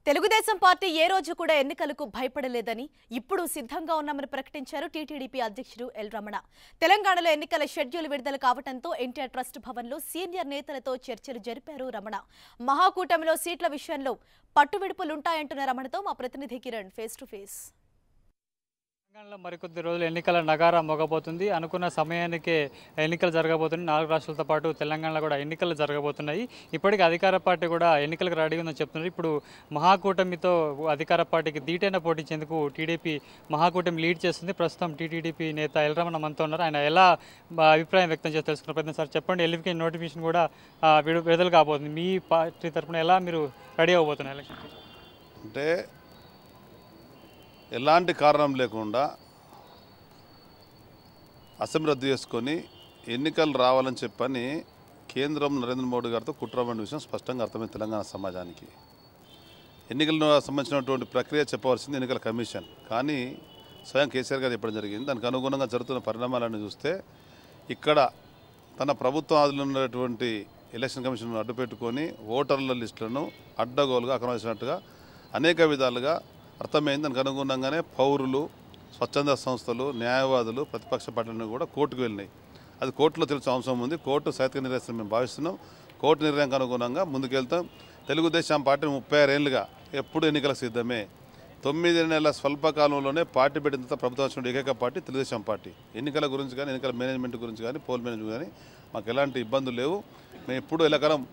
Telugu Desam party ఏ రోజు కూడా ఎన్నికలకు భయపడలేదని ఇప్పుడు సిద్ధంగా ఉన్నామని ప్రకటించారు టీటీడీపీ అధ్యక్షుడు ఎల్ రమణ. తెలంగాణలో ఎన్నికల షెడ్యూల్ విడుదల కావడంతో ఎన్టీఆర్ ట్రస్ట్ భవన్లో సీనియర్ నేతలతో చర్చలు జరిపారు రమణ. మహాకూటమిలో సీట్ల విషయంలో పట్టువిడుపులుంటాయంటున్న రమణతో మా ప్రతినిధి కిరణ్ ఫేస్ టు ఫేస్. తెలంగాణలో మరికొద్ది రోజులు ఎన్నికల నగారా మోగబోతుంది. అనుకున్న సమయానికే ఎన్నికలు జరగబోతున్నాయి. 4 రాష్ట్రాలతో పాటు తెలంగాణలో కూడా ఎన్నికలు జరగబోతున్నాయి. ఇప్పటికీ అధికార పార్టీ కూడా ఎన్నికలకు రెడీ ఉందని చెప్తున్నారు. ఇప్పుడు మహాకూటమితో అధికార పార్టీకి ధీటైన పోటీంచేందుకు టీడీపీ మహాకూటమి లీడ్ చేస్తుంది. ప్రస్తుతం టీటీడీపీ నేత ఎల్ రమణ మనతో ఉన్నారు. ఆయన ఎలా అభిప్రాయం వ్యక్తం చేసి తెలుసుకున్న ప్రయత్నం సార్ చెప్పండి. ఎలిఫికేషన్ నోటిఫికేషన్ కూడా విడుదల కాబోతుంది. మీ పార్టీ తరఫున ఎలా మీరు రెడీ అవబోతున్నారు ఎలక్షన్? అంటే ఎలాంటి కారణం లేకుండా అసెంబ్లీ రద్దు చేసుకొని ఎన్నికలు రావాలని చెప్పని కేంద్రం నరేంద్ర మోడీ గారితో కుట్రమైన విషయం స్పష్టంగా అర్థమైంది తెలంగాణ సమాజానికి. ఎన్నికలకు సంబంధించినటువంటి ప్రక్రియ చెప్పవలసింది ఎన్నికల కమిషన్, కానీ స్వయం కేసీఆర్ గారు చెప్పడం జరిగింది. దానికి అనుగుణంగా జరుగుతున్న పరిణామాలను చూస్తే ఇక్కడ తన ప్రభుత్వం ఆదులు ఉన్నటువంటి ఎలక్షన్ కమిషన్ అడ్డుపెట్టుకొని ఓటర్ల లిస్టులను అడ్డగోలుగా అక్రమించినట్టుగా అనేక విధాలుగా అర్థమైంది. దానికి అనుగుణంగానే పౌరులు, స్వచ్ఛంద సంస్థలు, న్యాయవాదులు, ప్రతిపక్ష పార్టీలను కూడా కోర్టుకు వెళ్ళినాయి. అది కోర్టులో తెలిసిన అవసరం ఉంది. కోర్టు సైతిక నిర్ణయం మేము భావిస్తున్నాం. కోర్టు నిర్ణయానికి అనుగుణంగా ముందుకెళ్తాం. తెలుగుదేశం పార్టీ 36 ఏళ్ళుగా ఎప్పుడు ఎన్నికలకు సిద్ధమే. 9 నెలల స్వల్పకాలంలోనే పార్టీ పెట్టిన తర్వాత ప్రభుత్వం వచ్చిన ఏకైక పార్టీ తెలుగుదేశం పార్టీ. ఎన్నికల గురించి కానీ, ఎన్నికల మేనేజ్మెంట్ గురించి కానీ, పోల్ మేనేజ్మెంట్ కానీ మాకు ఎలాంటి ఇబ్బందులు లేవు. మేము ఎప్పుడు ఎల్లకాలం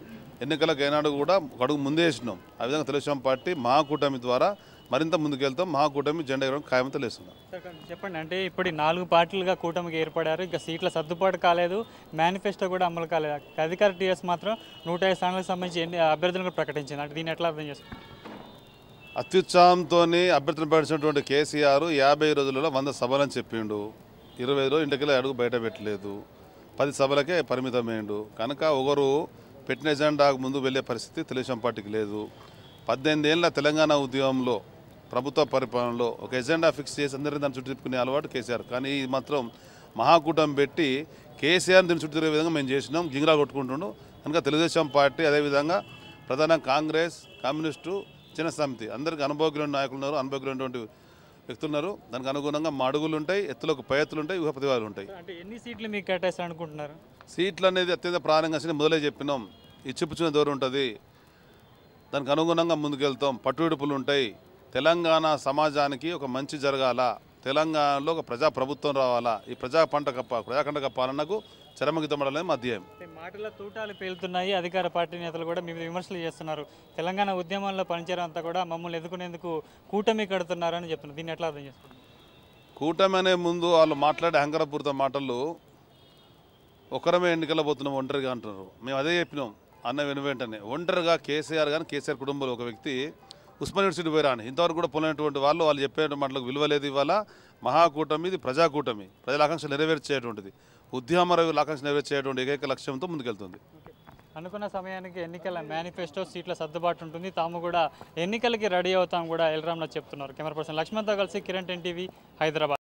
ఎన్నికలకు ఏనాడు కూడా అడుగు ముందే వేసినాం. ఆ విధంగా తెలుగుదేశం పార్టీ మహాకూటమి ద్వారా మరింత ముందుకెళ్తాం. మహాకూటమి జెండా ఎగరడం ఖాయంతో లేస్తున్నాం. చెప్పండి, అంటే ఇప్పుడు 4 పార్టీలుగా కూటమికి ఏర్పడారు. ఇంకా సీట్ల సర్దుబాటు కాలేదు, మేనిఫెస్టో కూడా అమలు కాలేదు. అధికార టీఆర్ఎస్ మాత్రం 105 స్థానాలకు సంబంధించి అభ్యర్థులను ప్రకటించింది. అంటే దీన్ని ఎట్లా అర్థం చేస్తారు? అత్యుత్సాహంతో అభ్యర్థులను ప్రకటించినటువంటి కేసీఆర్ 50 రోజులలో 100 సభలని చెప్పిండు. 20 రోజులు ఇంటికి అడుగు బయట పెట్టలేదు. 10 సభలకే పరిమితమైండు. కనుక ఒకరు పెట్టిన ఎజెండాకు ముందు వెళ్ళే పరిస్థితి తెలుగుదేశం పార్టీకి లేదు. 18 ఏళ్ళ తెలంగాణ ఉద్యమంలో ప్రభుత్వ పరిపాలనలో ఒక ఎజెండా ఫిక్స్ చేసి అందరినీ దాన్ని చుట్టూ తిప్పుకునే అలవాటు కేసీఆర్. కానీ ఇది మాత్రం మహాకూటమి పెట్టి కేసీఆర్ దీన్ని చుట్టూ తిరిగే విధంగా మేము చేసినాం. గింగిరా కొట్టుకుంటుండు. కనుక తెలుగుదేశం పార్టీ, అదేవిధంగా ప్రధాన కాంగ్రెస్, కమ్యూనిస్టు, జన సమితి అందరికీ అనుభవజ్ఞులైన నాయకులు ఉన్నారు, అనుభవజ్ఞులైనటువంటి వ్యక్తులు ఉన్నారు. దానికి అనుగుణంగా మా అడుగులు ఉంటాయి, ఎత్తులకు పై ఎత్తులు ఉంటాయి, ఊహ ప్రతిభాలు ఉంటాయి. అంటే ఎన్ని సీట్లు మీకు కేటాయిస్తారనుకుంటున్నారు? సీట్లు అనేది అత్యంత ప్రారంభంగా మొదలే చెప్పినాం. ఇచ్చిపుచ్చిన దూరం ఉంటుంది. దానికి అనుగుణంగా ముందుకెళ్తాం. పట్టువిడుపులు ఉంటాయి. తెలంగాణ సమాజానికి ఒక మంచి జరగాల, తెలంగాణలో ఒక ప్రజాప్రభుత్వం రావాలా, ఈ ప్రజాకంటక పాలనకు చరమగీతమడాలనే మా ధ్యేయం. మాటల తూటాలు పేలుతున్నాయి. అధికార పార్టీ నేతలు కూడా మీ మీద విమర్శలు చేస్తున్నారు. తెలంగాణ ఉద్యమంలో పనిచేయడంతా కూడా మమ్మల్ని ఎదుర్కొనేందుకు కూటమి కడుతున్నారని చెప్తున్నారు. దీన్ని ఎట్లా అర్థం చేస్తారు? కూటమి అనే ముందు వాళ్ళు మాట్లాడే అహంకారపూరిత మాటలు ఒకరమే ఎన్నికల్లో పోతున్నాం ఒంటరిగా అంటున్నారు. మేము అదే చెప్పినాం అన్న వెనువెంటనే. ఒంటరిగా కేసీఆర్ కానీ కేసీఆర్ కుటుంబంలో ఒక వ్యక్తి ఉస్మాన్ యూనివర్సిటీ పోయిరా అని ఇంతవరకు కూడా పోలేనటువంటి వాళ్ళు చెప్పే మాటలకు విలువ లేదు. ఇవాళ మహాకూటమి ఇది ప్రజాకూటమి, ప్రజల ఆకాంక్ష నెరవేర్చేటువంటిది, ఉద్యమరవుల ఆకాంక్ష నెరవేర్చేటువంటి ఏకైక లక్ష్యంతో ముందుకెళ్తుంది. అనుకున్న సమయానికి ఎన్నికల మేనిఫెస్టో, సీట్ల సర్దుబాటు ఉంటుంది. తాము కూడా ఎన్నికలకి రెడీ అవుతాం కూడా ఎల్ రమణ చెప్తున్నారు. కెమెరా పర్సన్ లక్ష్మణ్తో కలిసి కిరణ్, 10 టీవీ, హైదరాబాద్.